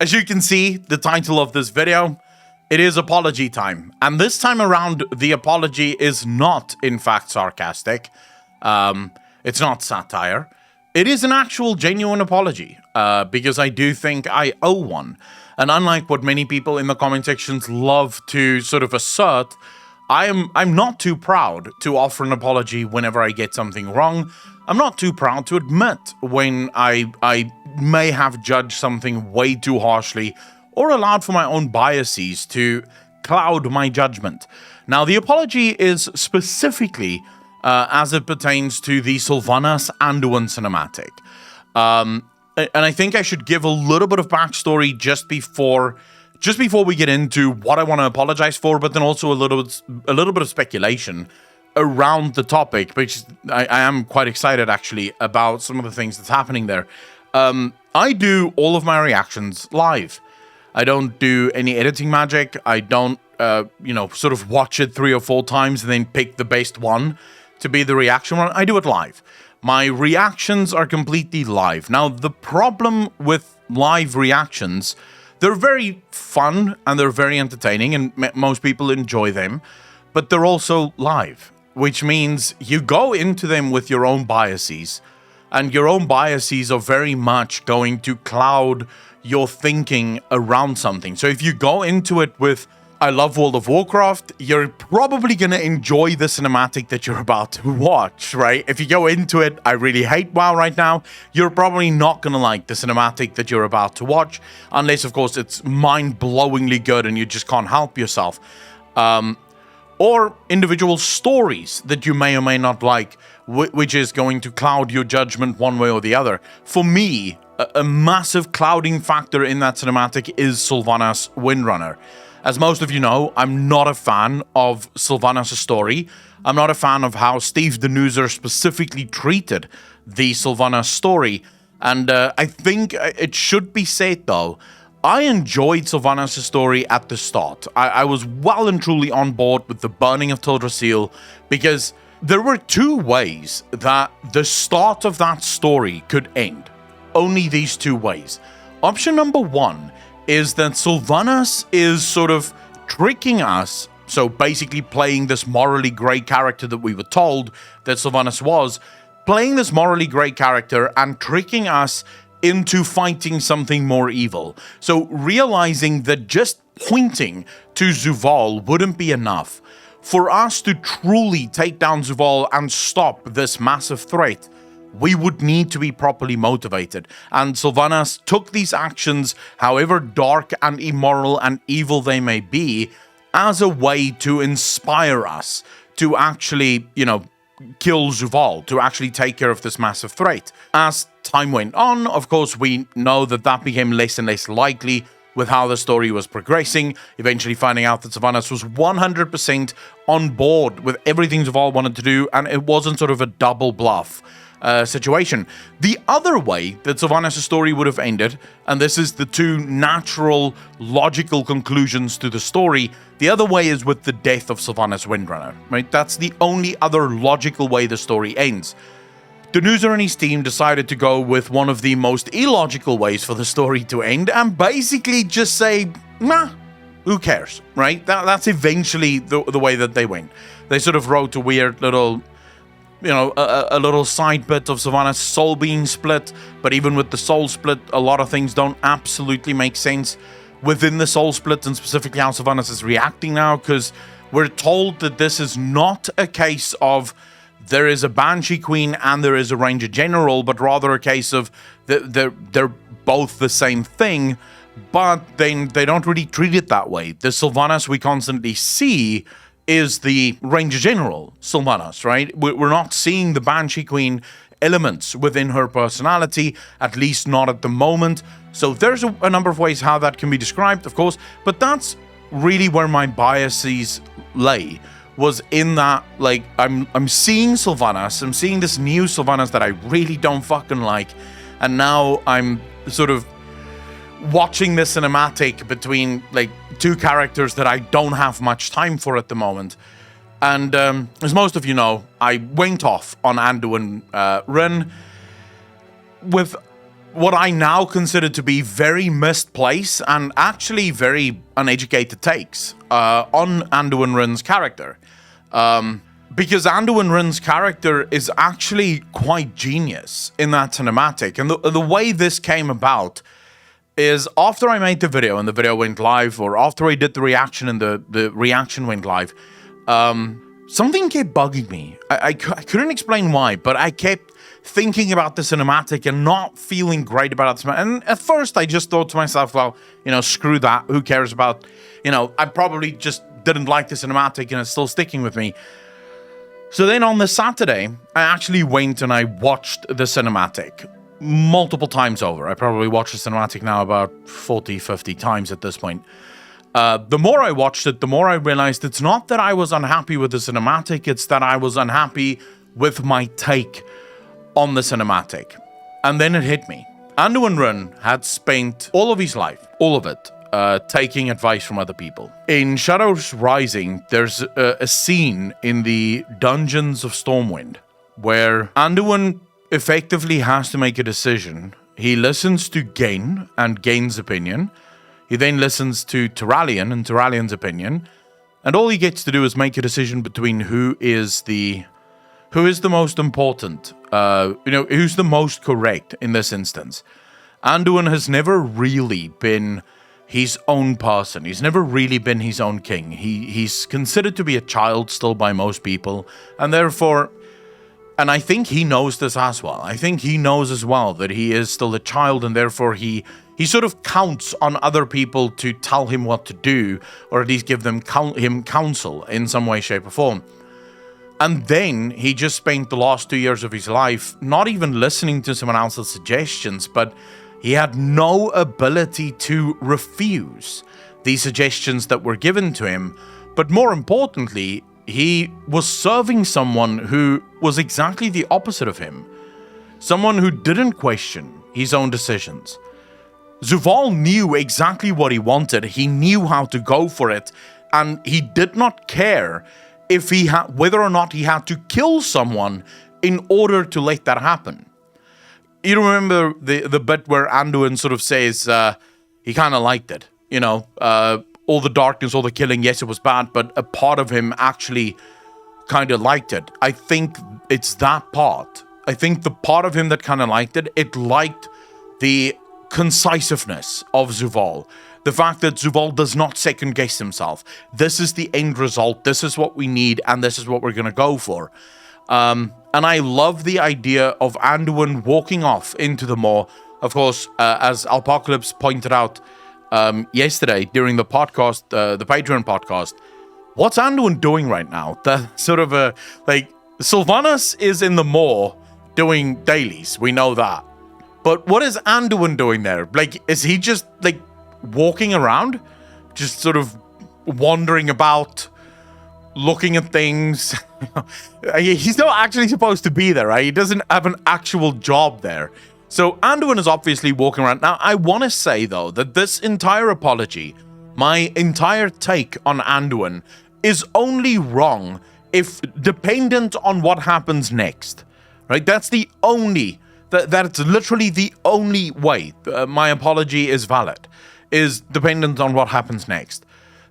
As you can see, the title of this video, it is apology time. And this time around, the apology is not, in fact, sarcastic. It's not satire. It is an actual genuine apology, because I do think I owe one. And unlike what many people in the comment sections love to sort of assert, I'm not too proud to offer an apology whenever I get something wrong. I'm not too proud to admit when I may have judged something way too harshly or allowed for my own biases to cloud my judgment. Now, the apology is specifically as it pertains to the Sylvanas Anduin cinematic. And I think I should give a little bit of backstory just before we get into what I want to apologize for, but then also a little bit of speculation around the topic, which I am quite excited actually about some of the things that's happening there. I do all of my reactions live. I don't do any editing magic. I don't, sort of watch it 3 or 4 times and then pick the best one to be the reaction one. I do it live. My reactions are completely live. Now, the problem with live reactions, they're very fun and they're very entertaining and most people enjoy them, but they're also live, which means you go into them with your own biases, and your own biases are very much going to cloud your thinking around something. So if you go into it with, I love World of Warcraft, you're probably going to enjoy the cinematic that you're about to watch, right? If you go into it, I really hate WoW right now, you're probably not going to like the cinematic that you're about to watch, unless, of course, it's mind-blowingly good and you just can't help yourself. Or individual stories that you may or may not like, which is going to cloud your judgment one way or the other. For me, a massive clouding factor in that cinematic is Sylvanas Windrunner. As most of you know, I'm not a fan of Sylvanas' story. I'm not a fan of how Steve the Noozer specifically treated the Sylvanas story. And I think it should be said, though, I enjoyed Sylvanas' story at the start. I was well and truly on board with the burning of Teldrassil, because there were 2 ways that the start of that story could end. Only these 2 ways. Option number 1 is that Sylvanas is sort of tricking us, so basically playing this morally grey character that we were told that Sylvanas was, playing this morally grey character and tricking us into fighting something more evil. So realizing that just pointing to Zuvul wouldn't be enough. For us to truly take down Zuvul and stop this massive threat, we would need to be properly motivated. And Sylvanas took these actions, however dark and immoral and evil they may be, as a way to inspire us to actually, kill Zuvul, to actually take care of this massive threat. As time went on, of course, we know that became less and less likely with how the story was progressing, eventually finding out that Sylvanas was 100% on board with everything Zuvul wanted to do, and it wasn't sort of a double bluff situation. The other way that Sylvanas' story would have ended, and this is the 2 natural, logical conclusions to the story, the other way is with the death of Sylvanas Windrunner, right? That's the only other logical way the story ends. Noozer and his team decided to go with one of the most illogical ways for the story to end, and basically just say, nah, who cares, right? That's eventually the way that they went. They sort of wrote a weird little, a little side bit of Sylvanas' soul being split, but even with the soul split, a lot of things don't absolutely make sense within the soul split, and specifically how Sylvanas is reacting now, because we're told that this is not a case of there is a Banshee Queen and there is a Ranger General, but rather a case of they're both the same thing, but then they don't really treat it that way. The Sylvanas we constantly see is the Ranger General Sylvanas, right? We're not seeing the Banshee Queen elements within her personality, at least not at the moment. So there's a number of ways how that can be described, of course, but that's really where my biases lay, was in that, like, I'm seeing Sylvanas, I'm seeing this new Sylvanas that I really don't fucking like, and now I'm sort of watching this cinematic between, like, 2 characters that I don't have much time for at the moment. And as most of you know, I went off on Anduin Rin with what I now consider to be very misplaced and actually very uneducated takes on Anduin Wryn's character. Because Anduin Wryn's character is actually quite genius in that cinematic. And the way this came about is after I made the video and the video went live, or after I did the reaction and the reaction went live, something kept bugging me. I couldn't explain why, but I kept thinking about the cinematic and not feeling great about it. And at first I just thought to myself, well, screw that. Who cares about, I probably just didn't like the cinematic and it's still sticking with me. So then on the Saturday, I actually went and I watched the cinematic multiple times over. I probably watched the cinematic now about 40, 50 times at this point. The more I watched it, the more I realized it's not that I was unhappy with the cinematic, it's that I was unhappy with my take on the cinematic. And then it hit me. Anduin Wryn had spent all of his life, all of it, taking advice from other people. In Shadows Rising, there's a scene in the Dungeons of Stormwind where Anduin effectively has to make a decision. He listens to Gain and Gain's opinion. He then listens to Turalyon and Turalion's opinion. And all he gets to do is make a decision between who is the most important, who's the most correct in this instance. Anduin has never really been his own person. He's never really been his own king. He's considered to be a child still by most people, and therefore, and I think he knows this as well. I think he knows as well that he is still a child, and therefore he sort of counts on other people to tell him what to do, or at least give him counsel in some way, shape, or form. And then he just spent the last 2 years of his life not even listening to someone else's suggestions, but he had no ability to refuse the suggestions that were given to him. But more importantly, he was serving someone who was exactly the opposite of him. Someone who didn't question his own decisions. Zuvall knew exactly what he wanted. He knew how to go for it. And he did not care if whether or not he had to kill someone in order to let that happen. You remember the bit where Anduin sort of says he kind of liked it. All the darkness, all the killing, yes, it was bad, but a part of him actually kind of liked it. I think it's that part. I think the part of him that kind of liked it liked the concisiveness of Zuvall. The fact that Zuvall does not second guess himself. This is the end result. This is what we need, and this is what we're going to go for. And I love the idea of Anduin walking off into the Maw. Of course, as Apocalypse pointed out yesterday during the podcast, the Patreon podcast, what's Anduin doing right now? The sort of Sylvanas is in the Maw doing dailies. We know that. But what is Anduin doing there? Is he just walking around, just sort of wandering about, looking at things? He's not actually supposed to be there, right? He doesn't have an actual job there. So Anduin is obviously walking around. Now, I want to say, though, that this entire apology, my entire take on Anduin, is only wrong if dependent on what happens next, right? That's the only, that's literally the only way my apology is valid, is dependent on what happens next.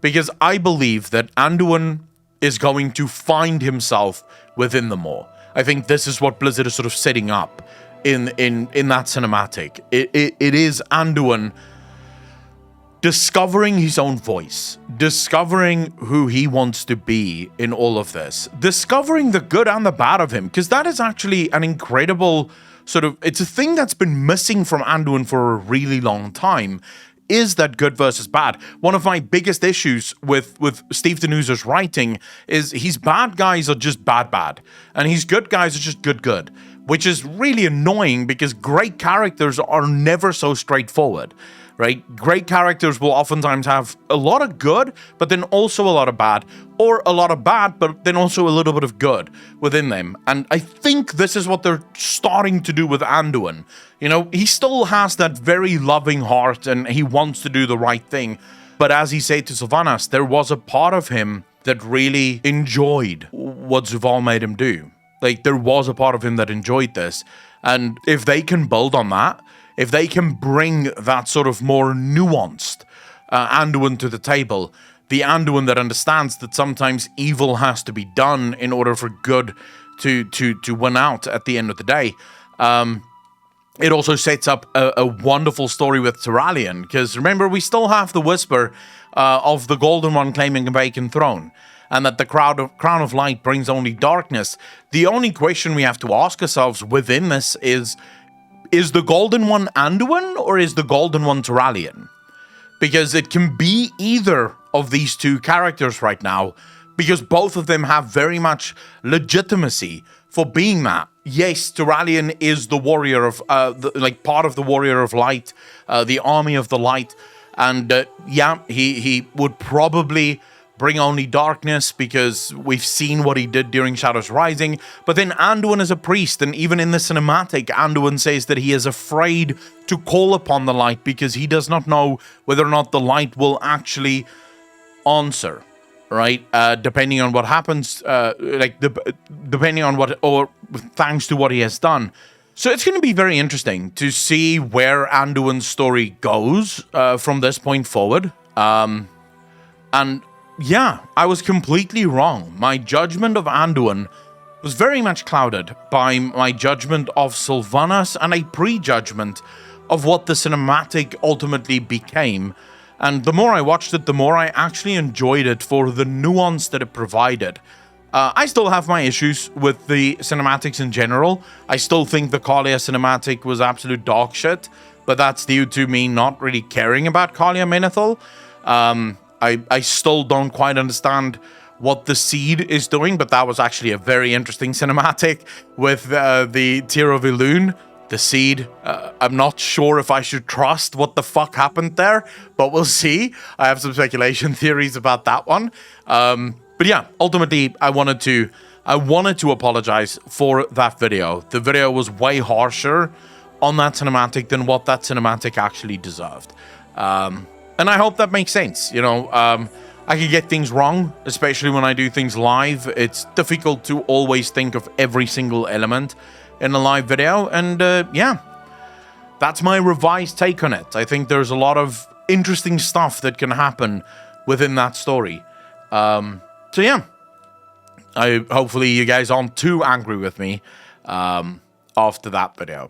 Because I believe that Anduin is going to find himself within the Maw. I think this is what Blizzard is sort of setting up in that cinematic. It is Anduin discovering his own voice, discovering who he wants to be in all of this, discovering the good and the bad of him, because that is actually an incredible sort of, it's a thing that's been missing from Anduin for a really long time, is that good versus bad. One of my biggest issues with Steve Denuza's writing is his bad guys are just bad, and his good guys are just good, which is really annoying because great characters are never so straightforward, right? Great characters will oftentimes have a lot of good, but then also a lot of bad, or a lot of bad, but then also a little bit of good within them. And I think this is what they're starting to do with Anduin. He still has that very loving heart and he wants to do the right thing. But as he said to Sylvanas, there was a part of him that really enjoyed what Zuvall made him do. There was a part of him that enjoyed this. And if they can build on that, if they can bring that sort of more nuanced Anduin to the table, the Anduin that understands that sometimes evil has to be done in order for good to win out at the end of the day. It also sets up a wonderful story with Turalyon, because remember, we still have the whisper of the Golden One claiming a vacant throne, and that the Crown of Light brings only darkness. The only question we have to ask ourselves within this is the Golden One Anduin, or is the Golden One Turalyon? Because it can be either of these two characters right now, because both of them have very much legitimacy for being that. Yes, Turalyon is the warrior of, part of the Warrior of Light, the Army of the Light, and yeah, he would probably bring only darkness, because we've seen what he did during Shadows Rising. But then Anduin is a priest, and even in the cinematic, Anduin says that he is afraid to call upon the light because he does not know whether or not the light will actually answer, right? Depending on what happens, depending on what, or thanks to what he has done. So it's going to be very interesting to see where Anduin's story goes from this point forward. And yeah, I was completely wrong. My judgment of Anduin was very much clouded by my judgment of Sylvanas and a prejudgment of what the cinematic ultimately became. And the more I watched it, the more I actually enjoyed it for the nuance that it provided. I still have my issues with the cinematics in general. I still think the Kalia cinematic was absolute dog shit, but that's due to me not really caring about Kalia Menethil. I still don't quite understand what the Seed is doing, but that was actually a very interesting cinematic with the Tear of Elune, the Seed. I'm not sure if I should trust what the fuck happened there, but we'll see. I have some speculation theories about that one. But yeah, ultimately, I wanted to apologize for that video. The video was way harsher on that cinematic than what that cinematic actually deserved. And I hope that makes sense. You know, I can get things wrong, especially when I do things live. It's difficult to always think of every single element in a live video. And yeah, that's my revised take on it. I think there's a lot of interesting stuff that can happen within that story. So yeah, hopefully you guys aren't too angry with me after that video.